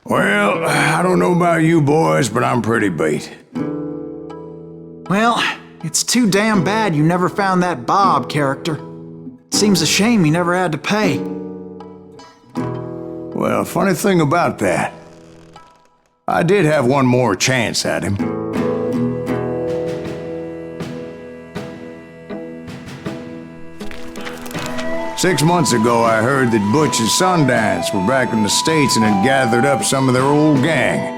Well, I don't know about you boys, but I'm pretty beat. Well, it's too damn bad you never found that Bob character. Seems a shame he never had to pay. Well, funny thing about that, I did have one more chance at him. Six months ago, I heard that Butch and Sundance were back in the States and had gathered up some of their old gang.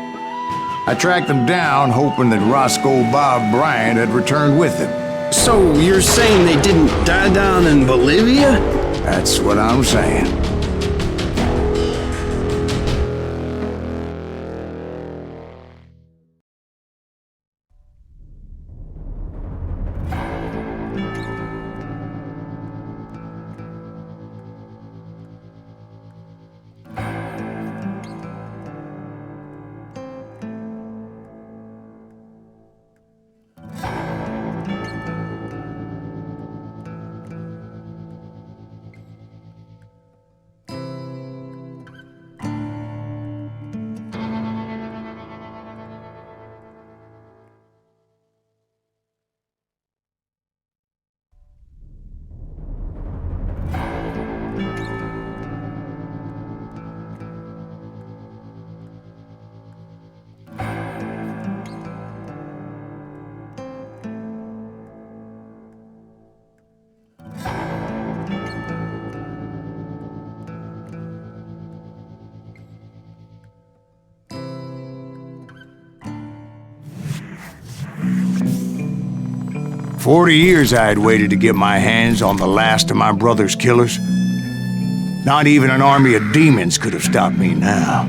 I tracked them down, hoping that Roscoe Bob Bryant had returned with them. So you're saying they didn't die down in Bolivia? That's what I'm saying. "40 years I had waited to get my hands on the last of my brother's killers. Not even an army of demons could have stopped me now.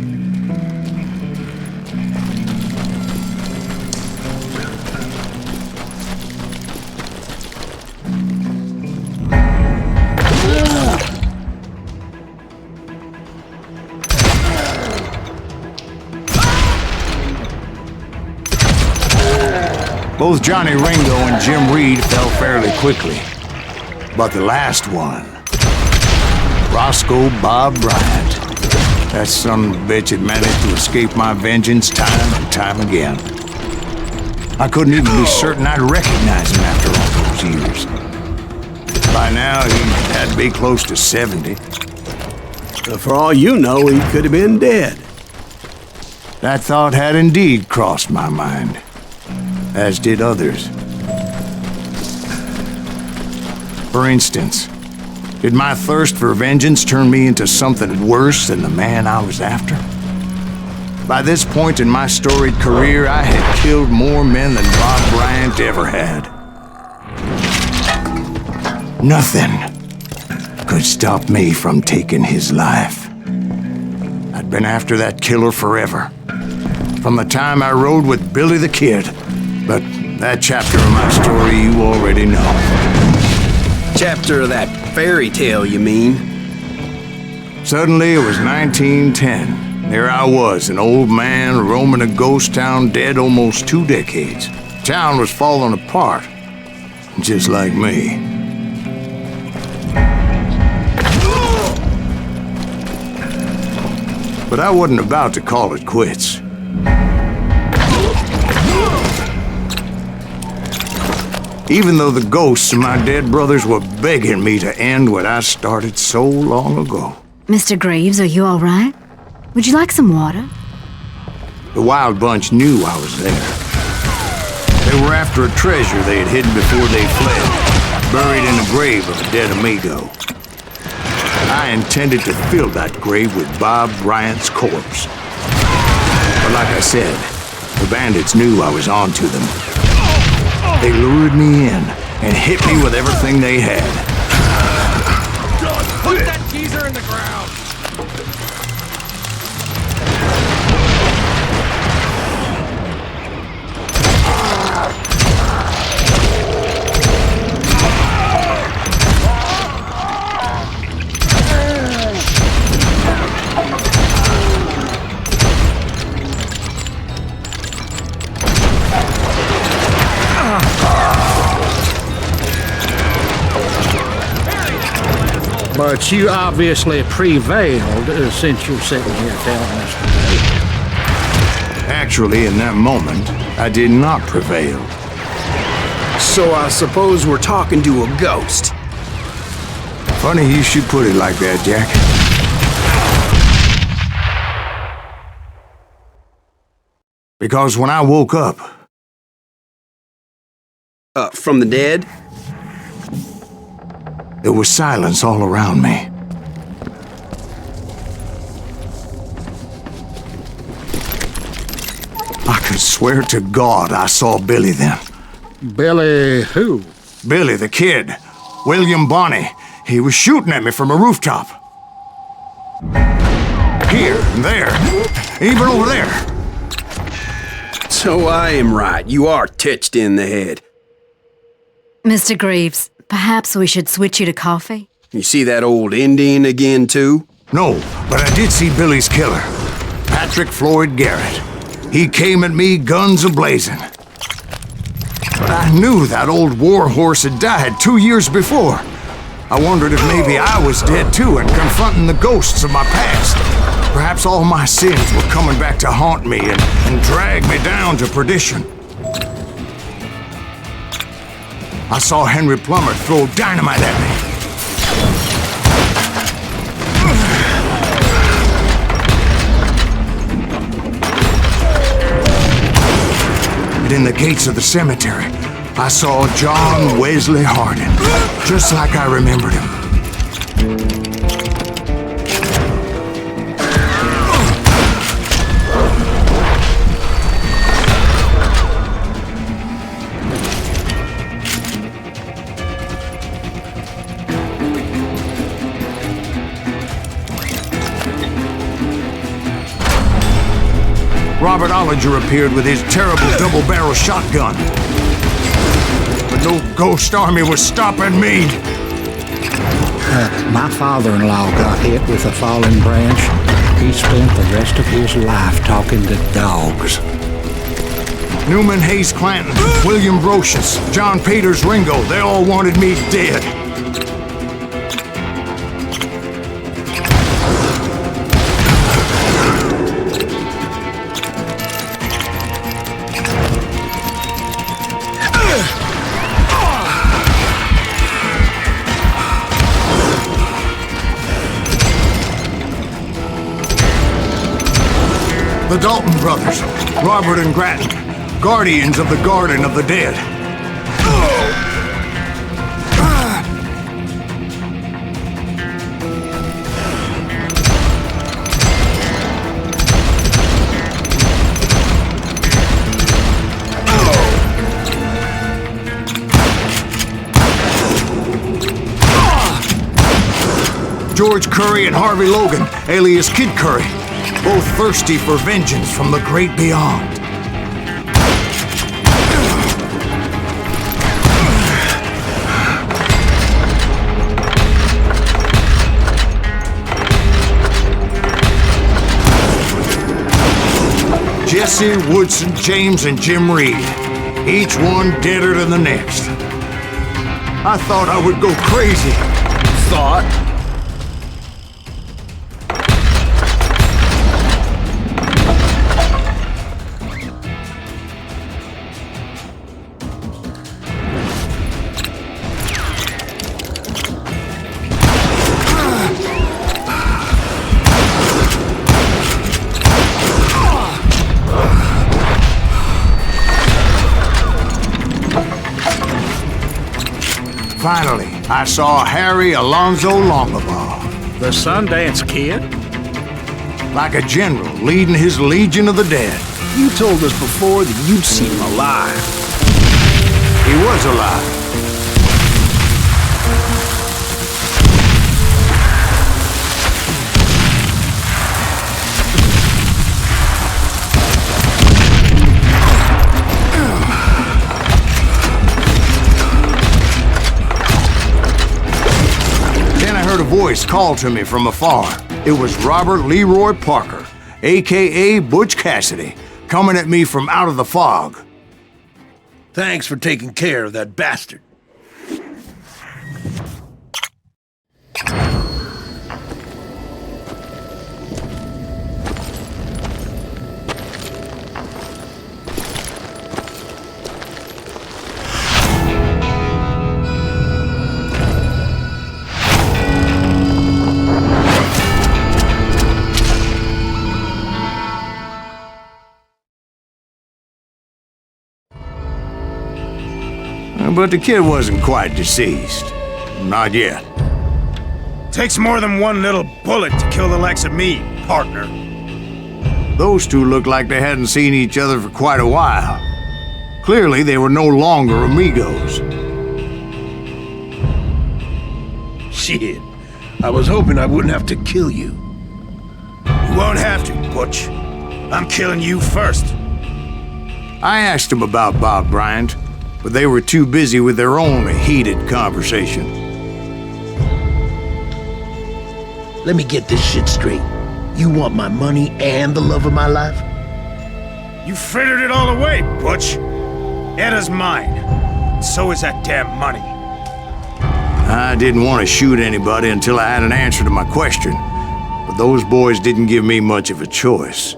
Both Johnny Ringo and Jim Reed fell fairly quickly. But the last one, Roscoe Bob Bryant, that son of a bitch had managed to escape my vengeance time and time again. I couldn't even be certain I'd recognize him after all those years. By now, he had to be close to 70. For all you know, he could have been dead. That thought had indeed crossed my mind, as did others. For instance, did my thirst for vengeance turn me into something worse than the man I was after? By this point in my storied career, I had killed more men than Bob Bryant ever had. Nothing could stop me from taking his life. I'd been after that killer forever, from the time I rode with Billy the Kid. But that chapter of my story you already know. Chapter of that fairy tale, you mean? Suddenly, it was 1910. There I was, an old man roaming a ghost town dead almost 2 decades. Town was falling apart, just like me. But I wasn't about to call it quits. Even though the ghosts of my dead brothers were begging me to end what I started so long ago. Mr. Greaves, are you all right? Would you like some water? The Wild Bunch knew I was there. They were after a treasure they had hidden before they fled, buried in the grave of a dead amigo. I intended to fill that grave with Bob Bryant's corpse. But like I said, the bandits knew I was on to them. They lured me in and hit me with everything they had. Put that teaser in the ground! But you obviously prevailed since you're sitting here telling us today. Actually, in that moment, I did not prevail. So I suppose we're talking to a ghost. Funny you should put it like that, Jack. Because when I woke up... From the dead? There was silence all around me. I could swear to God I saw Billy then. Billy who? Billy the Kid. William Bonney. He was shooting at me from a rooftop. Here and there. Even over there. So I am right. You are touched in the head. Mr. Greaves, perhaps we should switch you to coffee? You see that old Indian again, too? No, but I did see Billy's killer. Patrick Floyd Garrett. He came at me guns a-blazing. But I knew that old war horse had died 2 years before. I wondered if maybe I was dead too and confronting the ghosts of my past. Perhaps all my sins were coming back to haunt me and drag me down to perdition. I saw Henry Plummer throw dynamite at me. And in the gates of the cemetery, I saw John Wesley Hardin, just like I remembered him. Robert Ollinger appeared with his terrible double-barrel shotgun. But no ghost army was stopping me. My father-in-law got hit with a falling branch. He spent the rest of his life talking to dogs. Newman Hayes Clanton, William Brocious, John Peters Ringo, they all wanted me dead. The Dalton brothers, Robert and Grattan, guardians of the Garden of the Dead. George Curry and Harvey Logan, alias Kid Curry. Both thirsty for vengeance from the great beyond. Jesse, Woodson, James, and Jim Reed. Each one deader than the next. I thought I would go crazy. Thought? Finally, I saw Harry Alonzo Longabaugh. The Sundance Kid? Like a general leading his legion of the dead. You told us before that you'd seen him alive. He was alive. A voice called to me from afar. It was Robert Leroy Parker, a.k.a. Butch Cassidy, coming at me from out of the fog. Thanks for taking care of that bastard. but the kid wasn't quite deceased. Not yet. Takes more than one little bullet to kill the likes of me, partner. Those two looked like they hadn't seen each other for quite a while. Clearly, they were no longer amigos. Shit. I was hoping I wouldn't have to kill you. You won't have to, Butch. I'm killing you first. I asked them about Bob Bryant, but they were too busy with their own heated conversation. Let me get this shit straight. You want my money and the love of my life? You frittered it all away, Butch. Eda's mine. So is that damn money. I didn't want to shoot anybody until I had an answer to my question, but those boys didn't give me much of a choice.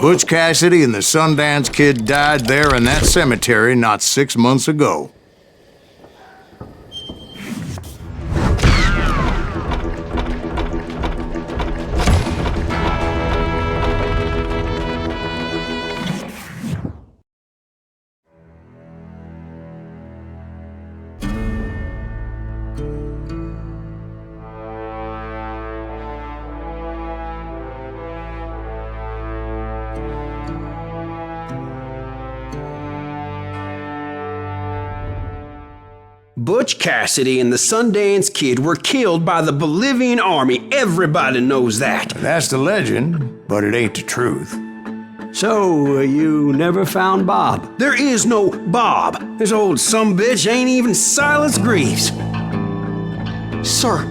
Butch Cassidy and the Sundance Kid died there in that cemetery not 6 months ago. Butch Cassidy and the Sundance Kid were killed by the Bolivian army. Everybody knows that. That's the legend, but it ain't the truth. So, you never found Bob? There is no Bob. This old sumbitch ain't even Silas Greaves. Sir,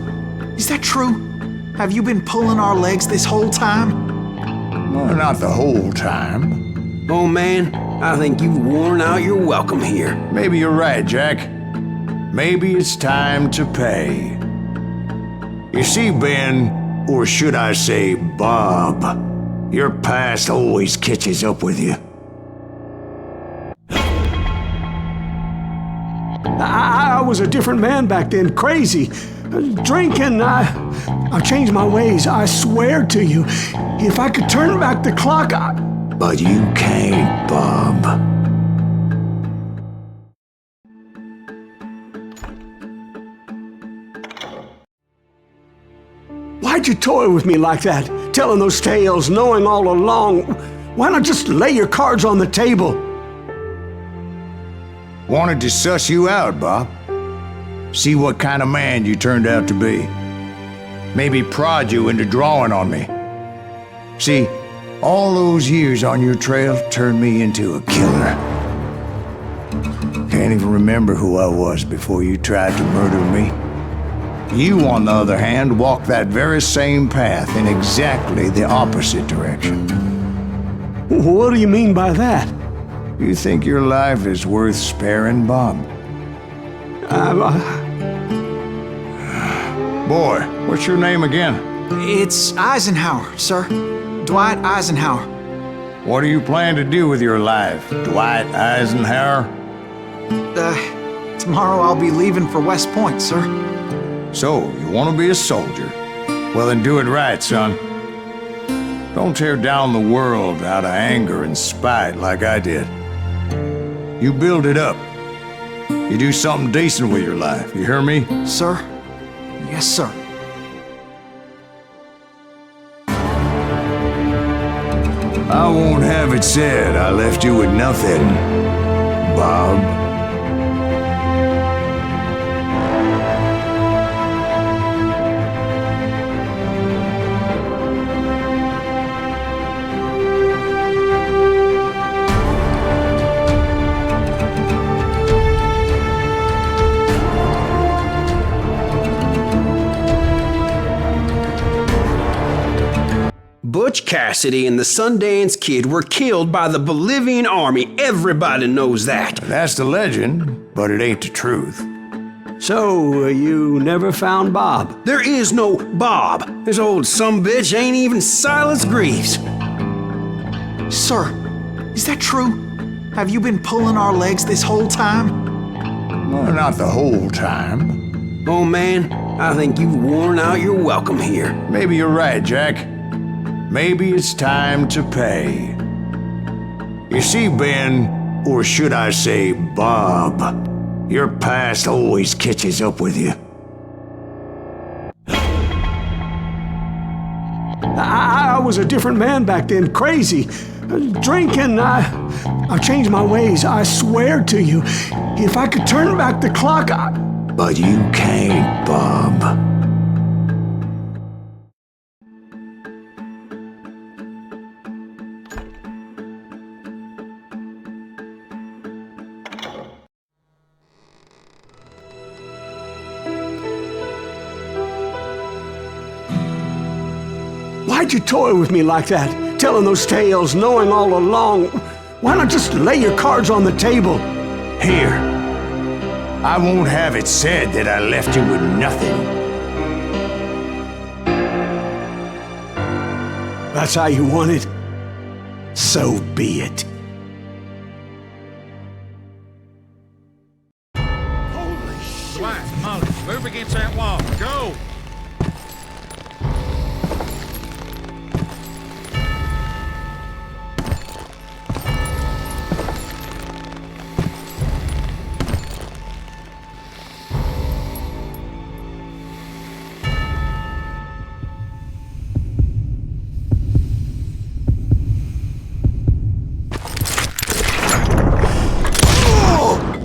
is that true? Have you been pulling our legs this whole time? Well, not the whole time. Oh man, I think you've worn out your welcome here. Maybe you're right, Jack. Maybe it's time to pay. You see, Ben, or should I say Bob, your past always catches up with you. I was a different man back then, crazy. Drinking, I've changed my ways, I swear to you. If I could turn back the clock, But you can't, Bob. Why'd you toy with me like that? Telling those tales, knowing all along. Why not just lay your cards on the table? Wanted to suss you out, Bob. See what kind of man you turned out to be. Maybe prod you into drawing on me. See, all those years on your trail turned me into a killer. Can't even remember who I was before you tried to murder me. You, on the other hand, walked that very same path in exactly the opposite direction. What do you mean by that? You think your life is worth sparing, Bob? Boy, what's your name again? It's Eisenhower, sir. Dwight Eisenhower. What do you plan to do with your life, Dwight Eisenhower? Tomorrow I'll be leaving for West Point, sir. So, you want to be a soldier? Well, then do it right, son. Don't tear down the world out of anger and spite like I did. You build it up. You do something decent with your life, you hear me? Sir? Yes, sir. I won't have it said I left you with nothing, Bob. Butch Cassidy and the Sundance Kid were killed by the Bolivian army. Everybody knows that. That's the legend, but it ain't the truth. So, you never found Bob? There is no Bob. This old sumbitch ain't even Silas Greaves. Sir, is that true? Have you been pulling our legs this whole time? Well, not the whole time. Oh man, I think you've worn out your welcome here. Maybe you're right, Jack. Maybe it's time to pay. You see, Ben, or should I say Bob, your past always catches up with you. I was a different man back then, crazy. Drinking, I've changed my ways, I swear to you. If I could turn back the clock, But you can't, Bob. Why'd you toy with me like that? Telling those tales, knowing all along. Why not just lay your cards on the table? Here. I won't have it said that I left you with nothing. That's how you want it? So be it. Dwight, Molly, move against that wall. Go!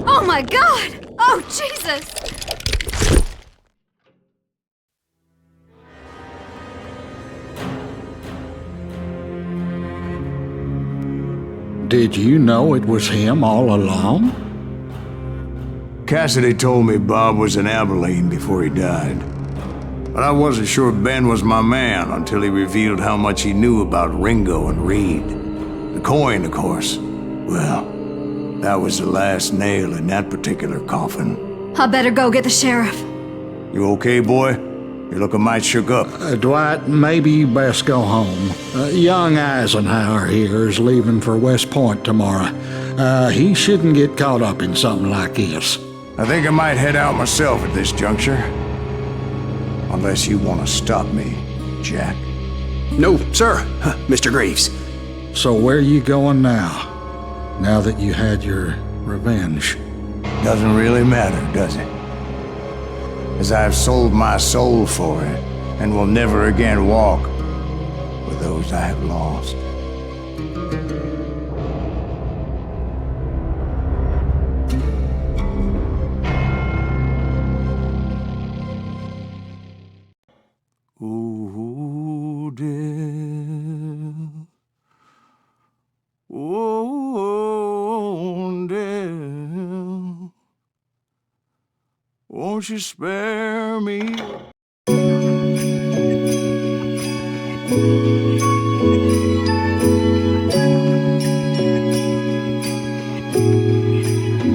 Oh my God! Oh, Jesus! Did you know it was him all along? Cassidy told me Bob was in Abilene before he died. But I wasn't sure Ben was my man until he revealed how much he knew about Ringo and Reed. The coin, of course. Well, that was the last nail in that particular coffin. I better go get the sheriff. You okay, boy? You're looking mighty shook up. Dwight, maybe you best go home. Young Eisenhower here is leaving for West Point tomorrow. He shouldn't get caught up in something like this. I think I might head out myself at this juncture. Unless you want to stop me, Jack. No, sir, Mr. Greaves. So where you going now? Now that you had your revenge? Doesn't really matter, does it? As I've sold my soul for it, and will never again walk with those I have lost. Ooh, dear. Oh, dear. Won't you spare me?